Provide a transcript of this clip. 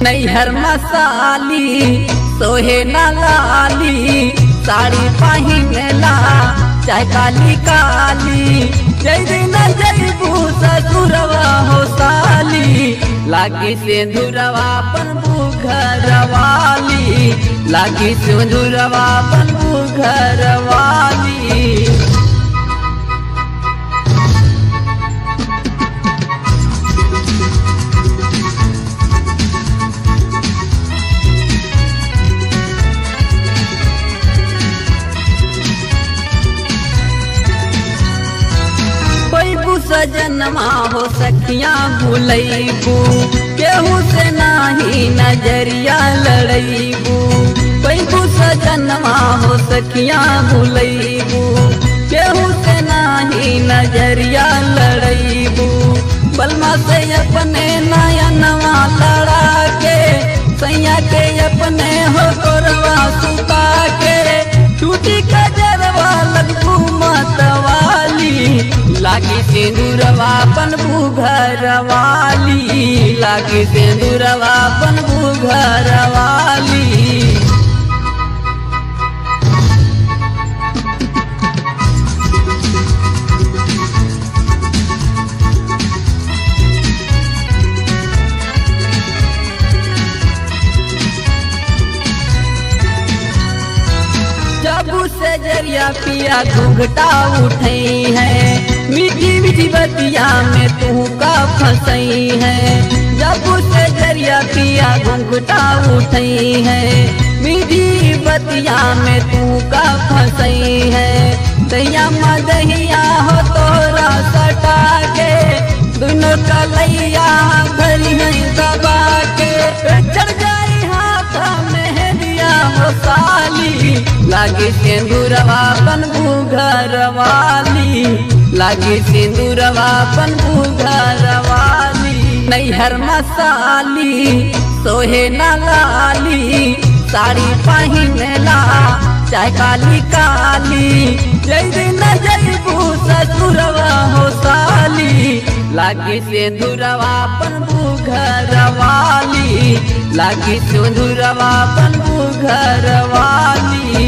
नैहर मसाली सोहे न लाली, साड़ी पहिनेला चाहे काली काली। जय दिन जयबू ससुरवा हो साली, लागी सिंदूरवा बनबू घरवाली, लागी सिंदूरवा बनबू घरवाली। सजनमा हो सखियां भूलैबू, केहू से नाही नजरिया लड़ैबू। पैबू सजनमा हो सखियां भूलैबू, केहू से नाही नजरिया लड़ैबू। बलमा से अपने नयनवा लड़ा के, सैया के अपने हो कोरवा सुता के। टूटी कजरवा लगबू मतवाली, लागी सिंदूरवा बनबू घरवाली, लागी सिंदूरवा बनबू घरवाली। जबू से जरिया पिया घूंघटा उठई है, मीठी मीठी बतिया में तू का फंसई है। जबू से जरिया पिया घूंघटा उठई है, मीठी बतिया में तू का फंसई है। दैया मदहिया हो तोरा सटा के, दोनों कलैया भरी है दबा के। चढ़ जाई हाथ मेहंदिया हो साली, लागी सिंदूरवा बनबू घरवाली, लागी सिंदूरवा बनबू घरवाली। नैहर मसाली सोहे न लाली, साड़ी पहिनेला चाहे काली काली। जय दिन जयबू ससुरवा हो साली, लागी सिंदूरवा बनबू घरवाली, लागी सिंदूरवा बनबू घरवाली।